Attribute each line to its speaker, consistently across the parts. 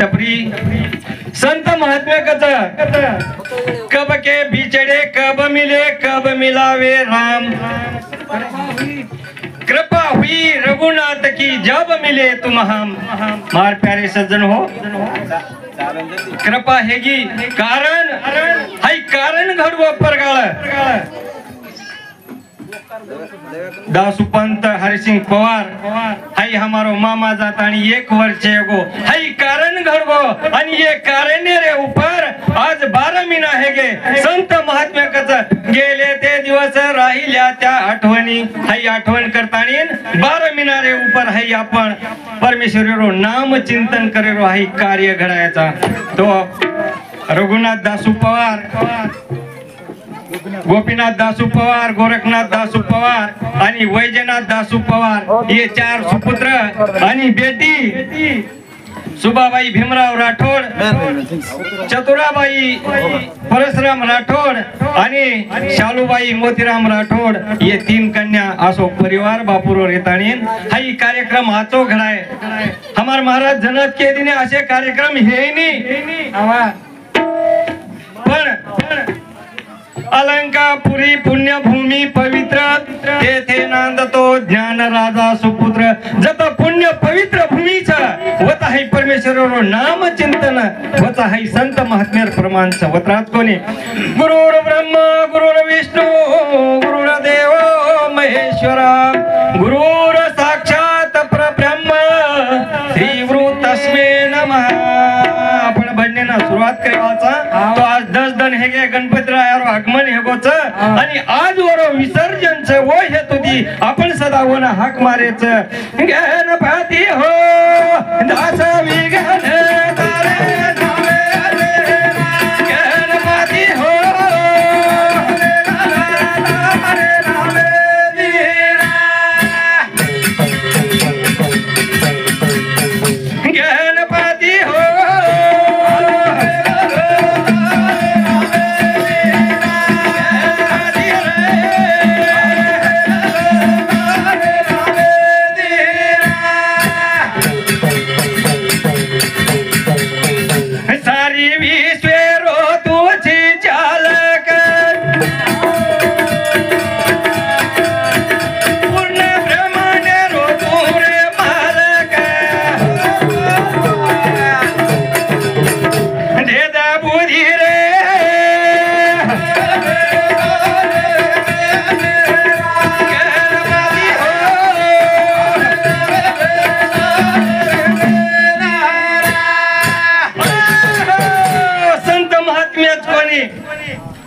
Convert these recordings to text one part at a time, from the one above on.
Speaker 1: टपरी संत महात्म्य कब के बिछड़े कब मिले कब मिलावे राम कृपा हुई रघुनाथ की जब मिले तुम हम मार प्यारे सज्जन हो कृपा हेगी कारण हाय कारण घडवो परगाळ दासुपंत हरिसिंह पवार हाई हमारो मामा जाता आणि 1 वर्ष गो हाई कारण घडगो आणि ये कारण रे ऊपर आज 12 महिना है गे संत महात्म्य कच गेले ते दिवस राहिल्या त्या आठवणी हाई आठवण करतानी 12 महिना रे ऊपर हाई आपण परमेश्वरीरो नाम चिंतन करेरो हाई कार्य घडायचा तो रघुनाथ दासू पवार गोपीनाथ दासू पवार गोरखनाथ दासू पवार आणि वैजनाथ दासू पवार ये 4 सुपुत्र आणि बेटी सुबाबाई भीमराव राठोड चतुराबाई परशुराम राठोड आणि शालूबाई मोतीराम राठोड ये 3 कन्या असो परिवार बापूर येतानी हाई कार्यक्रम हाचो घडाय हमार महाराज जनक के दिने असे कार्यक्रम हे नी पण अलंकापुरी पुण्यभूमी पवित्र तेथे नांदतो ज्ञान राजा सुपुत्र जत पुण्य पवित्र भूमीचा वत है परमेश्वरो नाम चिंतन वत है संत महात्म्य प्रमाण वत्रात कोणी गुरुर ब्रह्म गुरुर विष्णू गुरुर देव महेश्वरा गुरुर साक्षात परब्रह्म श्री गुरु तस्मै नमः आपण भजनेना सुरुवात करायचा तो आज 10 दिन हे गे गणपतीरायावर आगमन हेगोच आणि आज वर विसर्जनच वो हेतुती आपण सदा वन हाक मारेच गणपती हो दास विघ्न तारे गणपती हो गणपती हो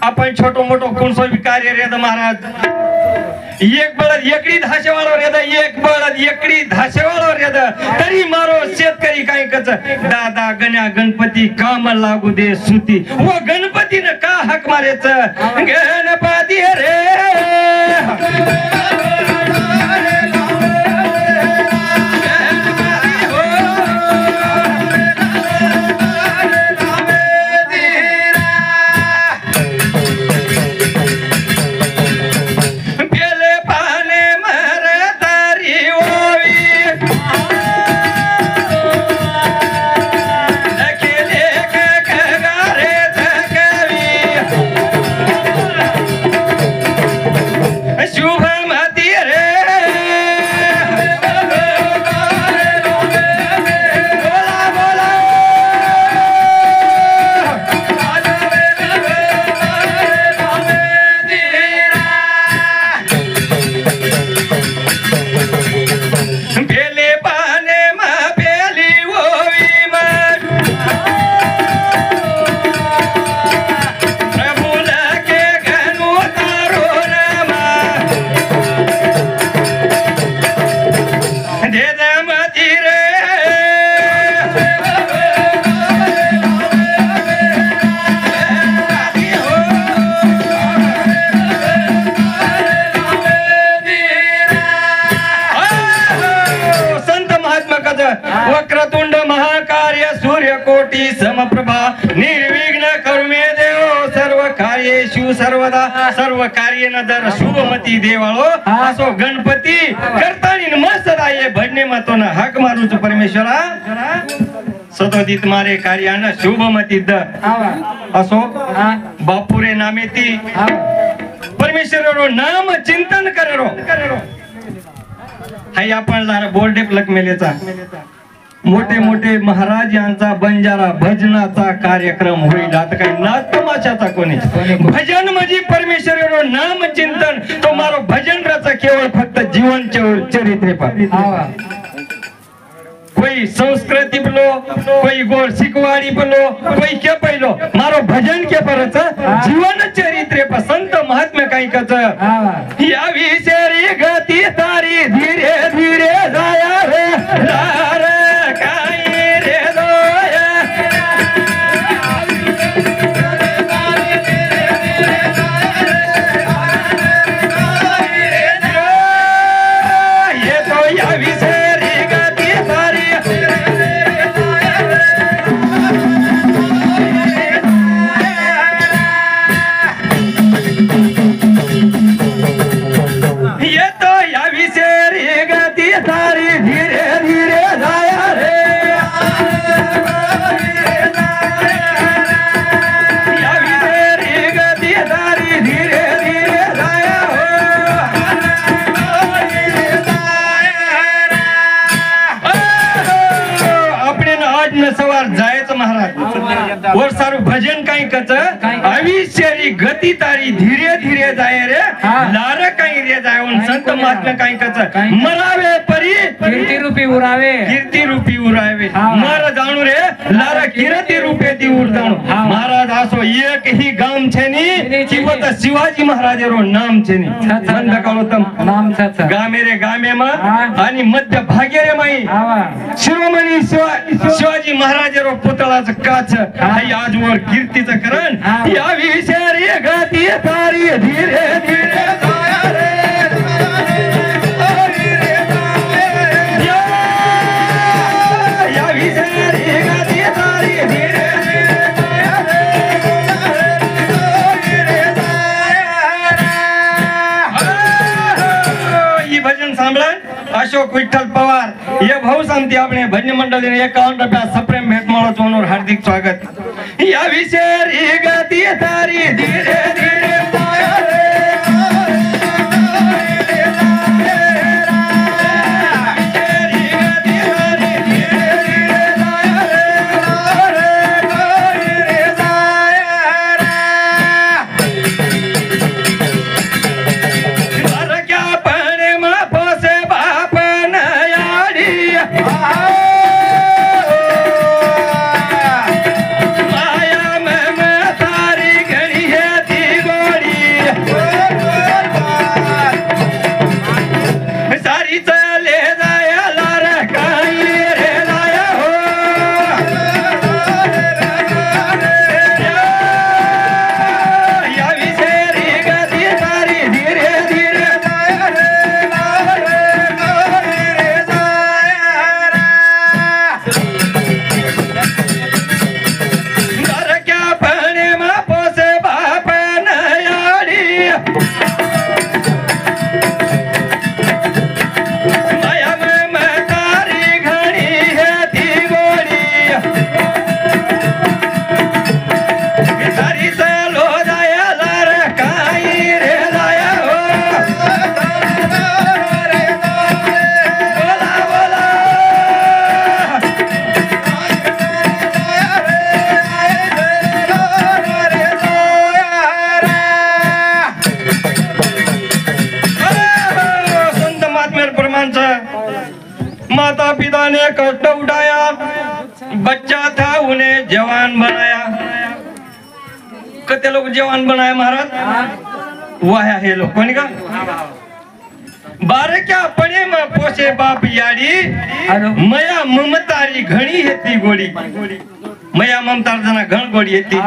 Speaker 1: आपण छोटो मोठो कोणसो कार्य रेद महाराज एक बळद एकडी धाशेवाळो रेद एक बळद एकडी धाशेवाळो रेद तरी मारो शेतकरी काय कच दादा गण्या गणपती काम लागू दे सुती व गणपतीने का हाक मारेच गणपती रे वक्रतुंड महाकार्य सूर्यकोटी समप्रभा निर्विघ्न करुमे देव सर्व कार्येषु सर्वदा सर्व कार्येन जर शुभमती देवाळो असो गणपती करतानी मस्त दाये भजने मतोन हाक मारूच परमेश्वरा सदोदित मारे कार्यान शुभमती द असो बापुरे नामे ती परमेश्वर नाम चिंतन करो हाय आपण बोर्डे प्लक मेलेचा मोठे मोठे महाराज यांचा बंजारा भजनाचा कार्यक्रम होईल आता काही नाच तमाशाचा कोणी भजन म्हणजे परमेश्वर नाम चिंतन तो मारो भजन रचा केवळ फक्त जीवन चरित्र पा कोई संस्कृति बोलो कोई गोर सिकवाड़ी बोलो कोई क्या पहलो मारो भजन के परच जीवन चरित्र पर संत महात्मा काही कच या विषयी गती तारी धीरे धीरे जाया रे लार काही रे दोया ये तो या विषय और सारू भजन काही कच आविष्यारी गती तारी धीरे धीरे जाय रे लार काही रे जाय उन संत महात्मा काही कच मरावे परी कीर्ती रूपी उरावे मारा जाणू रे लार कीर्ती रूपे ती उर जाणू महाराज आसो एक ही गाम छेनी किंवा त शिवाजी महाराज रो नाम छेनी बंद काळोतम नाम छछ गामे रे गामे मा आणि मध्य भागे रे माई शिरोमणी शिवाजी महाराज रो पुतळाच काच हाय आजवर कीर्तीचं करण या विषयारी गती तारी धीरे धीरे जाया रे या विषयारी गती तारी धीरे धीरे जाया रे ही भजन सांभळण अशोक विठ्ठल पवार ये भाऊ सांगते आपणे भजन मंडळीने 51 रुपया सप्रेम भेट माळो चोनोर हार्दिक स्वागत या विषय गती तारी धीरे धीरे जाया रे माता पिता ने कष्ट उठाया बच्चा था उन्हें जवान बनाया कितने लोग जवान बनाया महाराज वह है लोग कौन का बारे क्या पणे में पोसे बाप याडी मया ममतारी घणी हेती गोडी मया ममतार जना घण गोडी हेती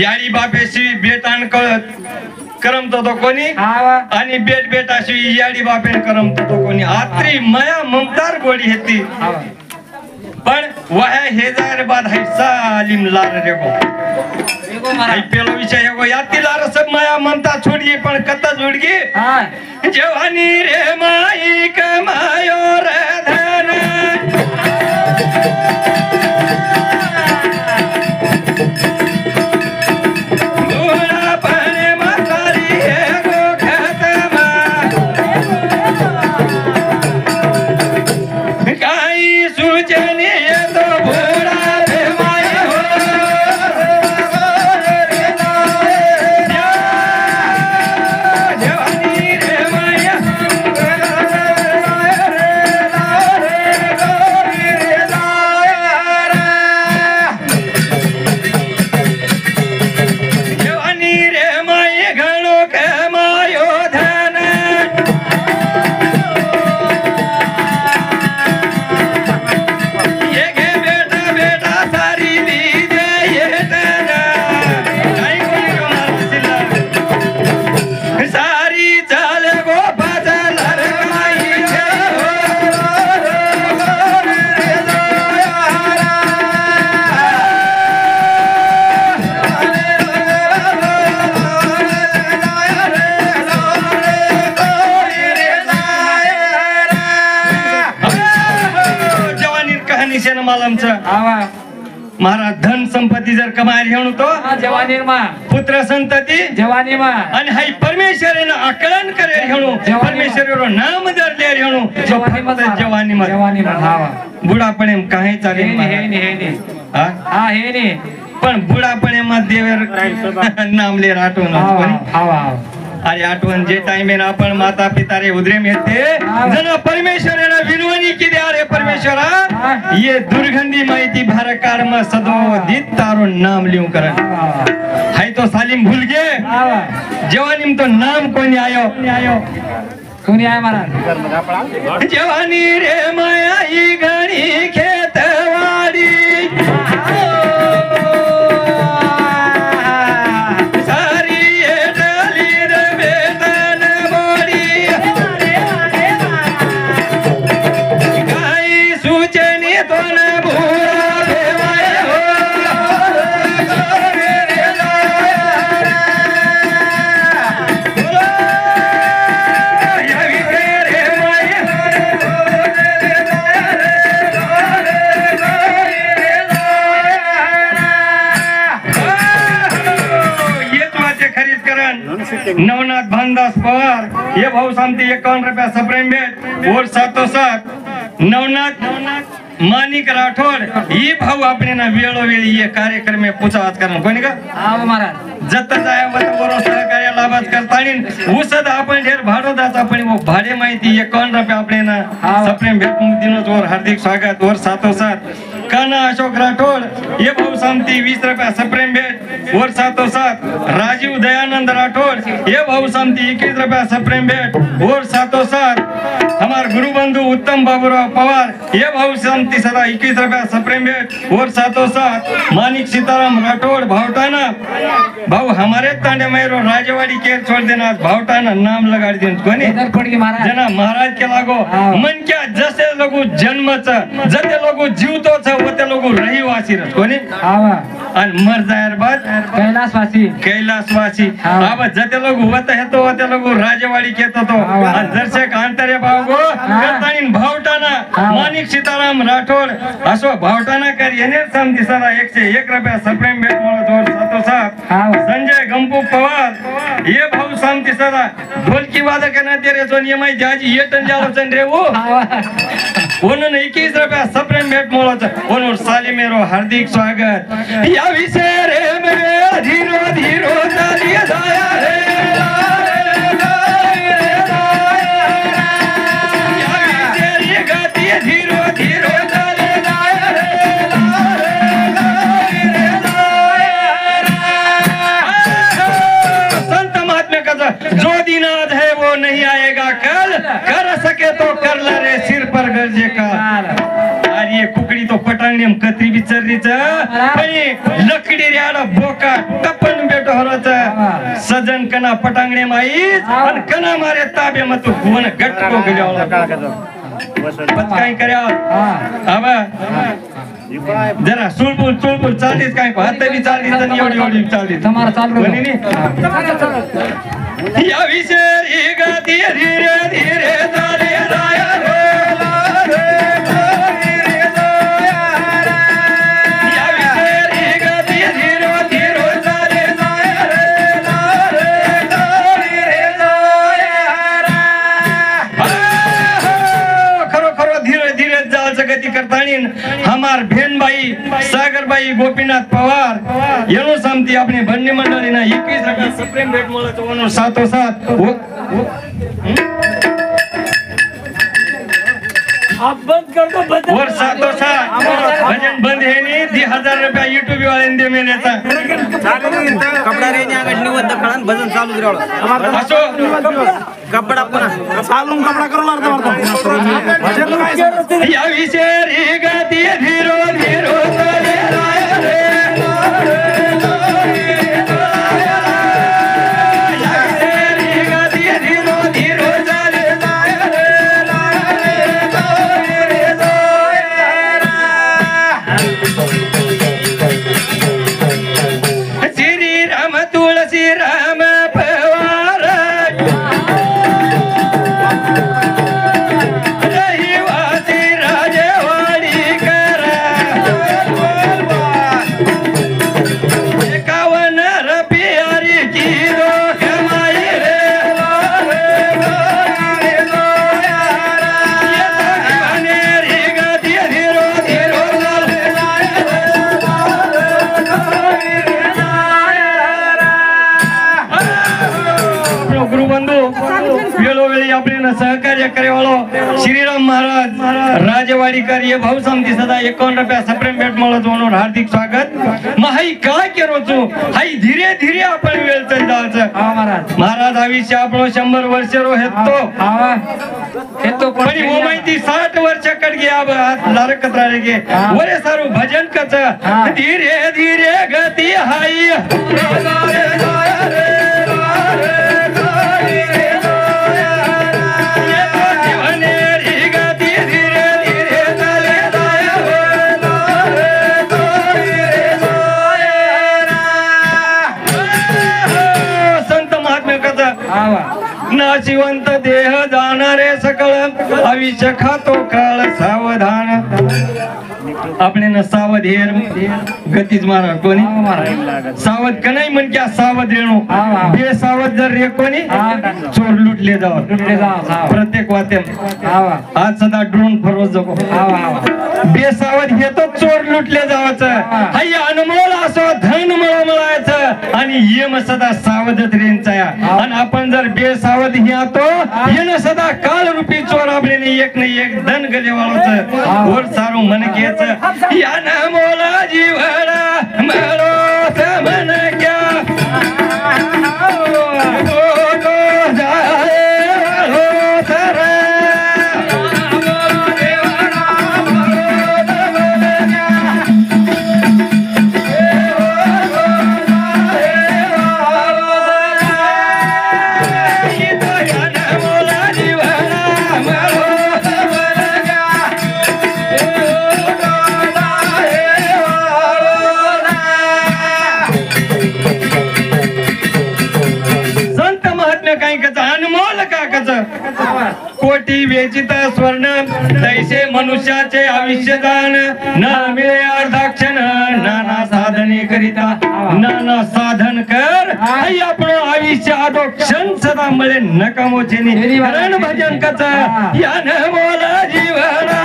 Speaker 1: याडी बापेशी बेटान कळत करमतो तो कोणी आणि बेट बेटाशी याडी बापेन करमतो तो कोणी आत्री मया ममतार गोडी हेती पण वह हे जाय रे बाद है सालिम लार रे गो हाय पेलो विषय गो याती लार सब मया ममता छोड़ी पण कत्ता जोडगी जवानी रे माई कमायो रे धन आमचं महाराज धन संपत्ती जर कमायला घेऊन तो
Speaker 2: जवानी
Speaker 1: पुत्र संतती
Speaker 2: जवानी
Speaker 1: आणि हाई परमेश्वर आकलन करे घेणू परमेश्वर नाम धरले घेणू जवानी बुढापणे काही चालेल पण बुढापणे मध्ये देवर नामले राठवून अरे आठवण जे टाइम आहे ना आपण माता पिता रे उदरे मिळते जण परमेश्वराला विनवणी केली अरे परमेश्वरा ये दुर्गंधी माहिती भार कर्म सदोदित तारो नाम लिहू कर हाय तो सालिम भूल गे जवानी तो नाम कोणी आयो
Speaker 2: कोणी आहे महाराज
Speaker 1: जवानी रे माया ही घणी खेतवाडी नवनाथ भानदास पवार ये भाऊ सांगते 51 रुपया सप्रेम भेट और 707 नवनाथ मानिक राठोड ही भाऊ आपने ना वेळोवेळी ये कार्यक्रम में पूछावाच करण कोणी का
Speaker 2: महाराज
Speaker 1: जत जाय बरोबर सहकार्य लाभाच करतानी उसद आपण ढेर भाडोदाच आपण वो भाडे माहिती 51 रुपया आपने ना सप्रेम भेट दिनोच और हार्दिक स्वागत और 707 काना अशोक राठोड ये भाऊ सांगती 20 रुपया सप्रेम भेट और 707 राजीव दयानंद राठोड ये भाऊ सांगती 21 रुपया सप्रेम भेट और 707 हमार गुरु बंधु उत्तम बाबूराव पवार ये भाऊ सांगती सदा 21 रुपया सप्रेम भेट और 707 मानिक सीताराम राठोड भावटाना भाऊ हमारे तांडे मैरो राजवाड़ी केर छोड़ देना भावटाना नाम लगा देन कोणी जना महाराज के लागो मन क्या जसे लोगो जन्मच जते लोगो जीवतोच वते लोगो रहिवासी रस कोणी आणि मर जायर बाद कैलासवासी अब जते लोगो वते हेतो वते लोगो राजवाड़ी केतो तो आणि दर्शक आंतरे भावगो करतानी भावटाना मानिक सीताराम राठोड असो भावटाना कर येने सम दिसरा 101 रुपया सप्रेम भेट मोळो जोर 707 संजय गंपू पवार ये भाऊ सांगती सदा ढोलकी वादक ना तेरे सोन ये माई जाजी येटन जालो चन रे वो उन्होंने 21 रुपया सप्रेम भेट मोळो उन्होंने साली मेरो हार्दिक स्वागत या विषय रे मेरे धीरो धीरो चालिए जाया रे या विषय रे गाती धीरो धीरो चालिए जाया रे संत महात्मा का जो दिनाद है वो नहीं आएगा कल कर सके तो कर ला रे सिर पर गरजे का अरे कुकड़ी तो पटांगणे कत्री बिचरीच पण लकडी रेडा बोका टपन बेटो हरच सजन कना पटांगणे माई आणि कना मारे ताबे मत गुण गट को गजावला बस काय करया अब जरा सुळबुळ चालतीस काय हात बी चालतीस आणि एवढी चालतीस
Speaker 2: तुम्हाला चालू
Speaker 1: या विषय ही गाती धीरे धीरे चाले जाया रे हमार भेनबाई सागरबाई गोपीनाथ पवार येणू सांगती आपली बन्नी मंडळी ना 21 रुपया सप्रेम भेट मोळो 707
Speaker 2: आप बंद कर दो
Speaker 1: और 707 भजन बंद है नहीं 1000 रुपया यूट्यूब वाले दे मेलेचा
Speaker 3: कपडा रे न्या गडनी वद्द कळन भजन चालू रावळ
Speaker 1: असो
Speaker 3: कपडा पुन्हा चालून कपडा करू लागतो
Speaker 1: या विषय रे गाती धीरो धीरो चाले जाया रे पूर्ण सहकार्य करेवाळो श्रीराम महाराज राजवाडीकर ये भाऊ समती सदा 51 रुपया सप्रेम भेट મળत म्हणून हार्दिक स्वागत माही काय केरो छु हाई धीरे धीरे आपण वेळ चल जायचं
Speaker 2: हा महाराज
Speaker 1: महाराज आयुष्य आपलो 100 वर्ष रो हेतो
Speaker 2: हा हेतो
Speaker 1: पण वो माहिती 60 वर्ष कट गया अब लारक त्राळे गे वरे सारू भजन कच धीरे धीरे गती हाई नाशिवंत देह जाणारे सकळ आयुष्य खातो काळ सावधान आपले न सावधेर गतीच मारा कोणी सावध का नाही म्हण क्या सावध रेणू बेसावध जर रे कोणी चोर लुटले जाव प्रत्येक वाद्य आज सदा ड्रोन फरोज जगो बेसावध हे तो चोर लुटले जावाचं हाय अनमोल असो धन मळमळायचं आणि यम सदा सावधच रेंचा आणि आपण जर बेसावध हे आतो येन सदा काळ रूपी चोर आपले एक नाही एक धन गलेवाळाचं वर सारू मन घ्यायचं यान मोला जीवना मळो मन क्या कोटी वेचित स्वर्ण तैसे मनुष्याचे आयुष्यदान न मिळे अर्धाक्षण नाना साधने करिता नाना साधन कर आई आपण आयुष्य आदो क्षण सदा मिळे नकामोचे रण भजन कच यान बोला जीवना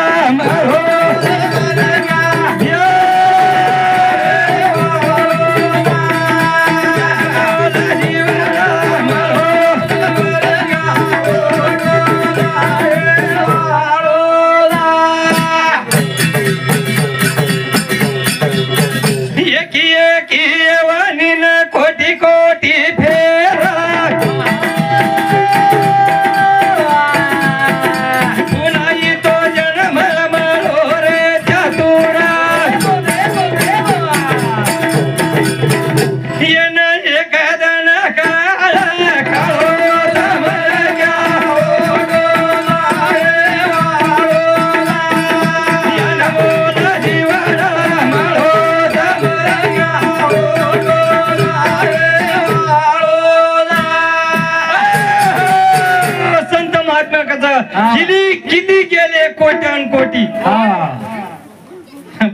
Speaker 1: किती गेले कोट्यान कोटी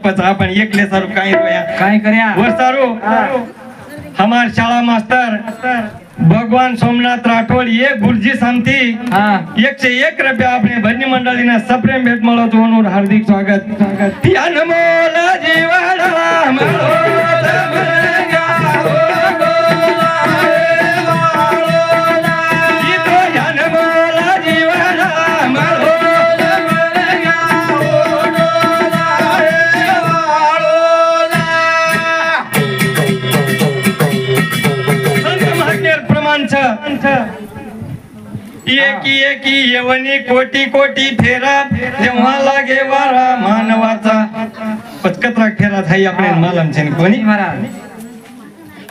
Speaker 1: पच आपण एकले सारू काय कर्या वर सारू हमार शाळा मास्टर भगवान सोमनाथ राठोड ये गुरुजी सांगती 101 रुपया आपले भजनी मंडळीने सप्रेम भेट મળत म्हणून हार्दिक स्वागत यान मोला जीवाला एकी यवनी कोटी कोटी फेरा जेव्हा लागे वारा मानवाचा पचकतरा फेरा थाई आपले मालम छे कोणी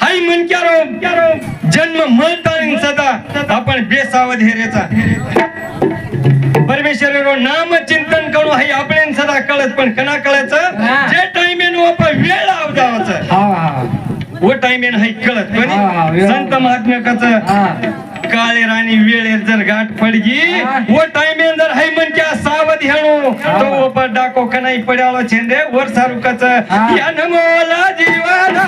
Speaker 1: हाई मन क्यारो जन्म मळताळीन सदा आपण बेसावध हेरेचा परमेश्वररो नाम चिंतन करू हाई आपले सदा कळत पण कना कळायचं जे टाइमेन आपण वेळ आवजावाचं वो टाइमेन हाई कळत कोणी संत महात्म्याचं काळे राणी वेळेर जर गाठ पडगी वो टाइमे जर हाय मन क्या सावध हेणू तो ऊपर डाको कनाई पड्यालो छेंदे वर सारुकच या नमोला जीवाना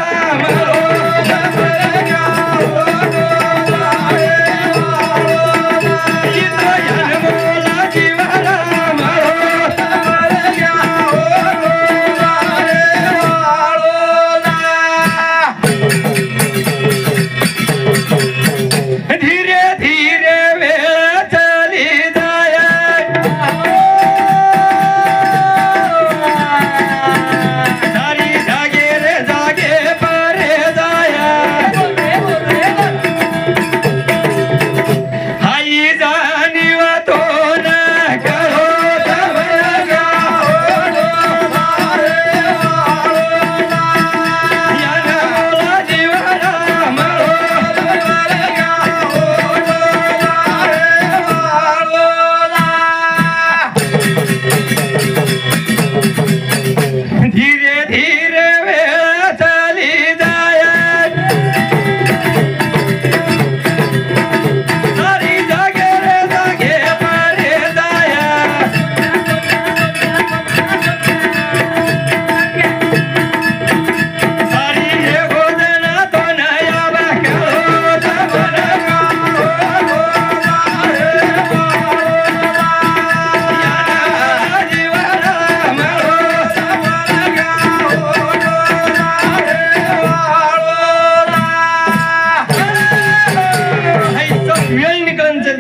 Speaker 1: धीरे धीरे वेळ चली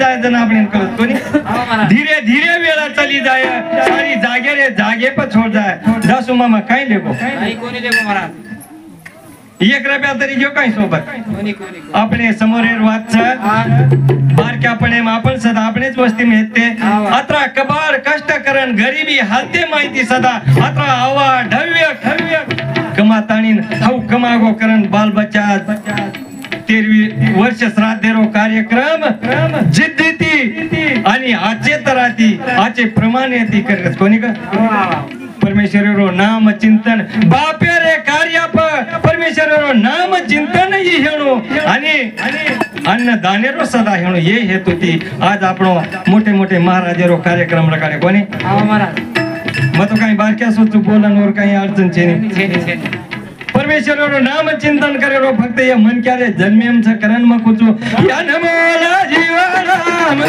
Speaker 1: जायचं ना आपण कळत कोणी धीरे धीरे वेळा चली जाय सारी जागे रे जागे पर छोड़ जाय दासू मामा काय लेगो
Speaker 2: कोणी लेगो महाराज
Speaker 1: एक रुपया तरी घेऊ काय सोबत आपणे समोर वाच बारक्या पणे आपण सदा आपणेच वस्ती मिळते अत्रा कबाड कष्ट करण गरीबी हालते माहिती सदा अत्रा आवा ढव्य ठव्य कमा ताणीन हाऊ कमागो करण बाल बच्चा 13 वर्ष श्राद्धेरो कार्यक्रम जिद्दीती आणि आचे तराती आचे प्रमाणे ती करत कोणी का परमेश्वरो नाम चिंतन बाप्या रे कार्य परमेश्वरो नाम चिंतन ही हेणो आणि अन्न दानेरो सदा हेणो ये हेतु ती आज आपण मोठे मोठे महाराजेरो कार्यक्रम रकाडे कोणी
Speaker 2: महाराज
Speaker 1: मग तो काही बारक्या सोचू बोलनवर काही अडचण छे परमेश्वरो नाम चिंतन करेरो फक्त ये मन क्या रे जन्मेम छ करन म कुचू या नमोला जीवराम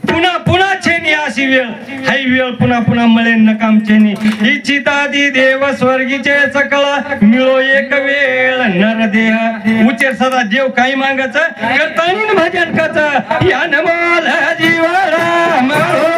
Speaker 1: पुन्हा पुन्हा छेनी अशी वेळ हाई वेळ पुन्हा पुन्हा मळे नकाम छेनी इच्छितादी देव स्वर्गीचे सकळ मिळो एक वेळ नर देह उचेर सदा देव काही मागच करतानी भजन कच या नमोल जीवरा मरो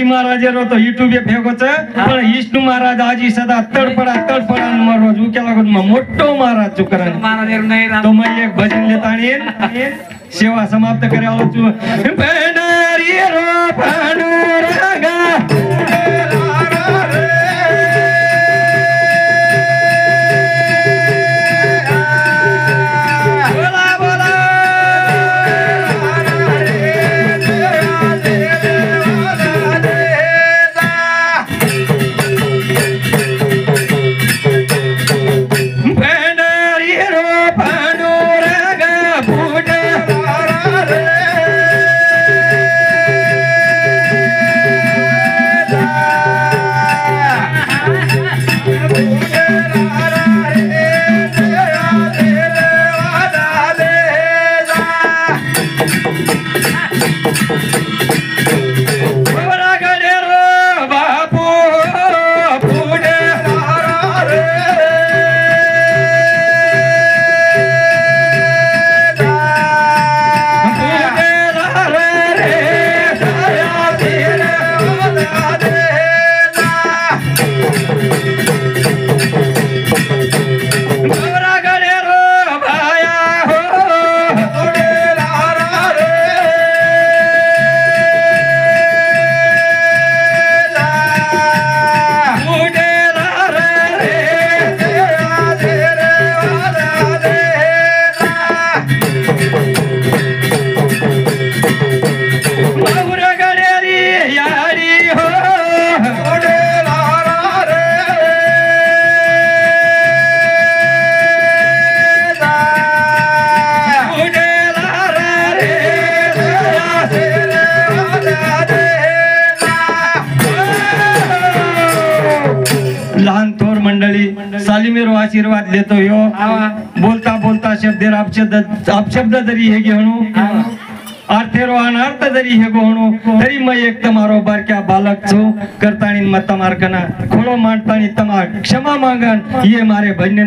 Speaker 1: महाराज तो युट्यूब फेकोच पण विष्णू महाराज आजी सदा तडपडा रोज उक्या लागत मोठो महाराज चुकरण तो मग एक भजन लेत आणि सेवा समाप्त करायला तू पंढरी रो पांडुरंगा मंडळी सालिमेरो आशीर्वाद लेतो यो बोलता बोलता शब्देर अपशब्द जरी हे घेणू अर्थेरो अनर्थ जरी हे गोहणू तरी मैं एक तमारो बारक्या बालक छो करताणी मत मार्कना खोलो मांडताणी तमा क्षमा मांगन ये मारे भजने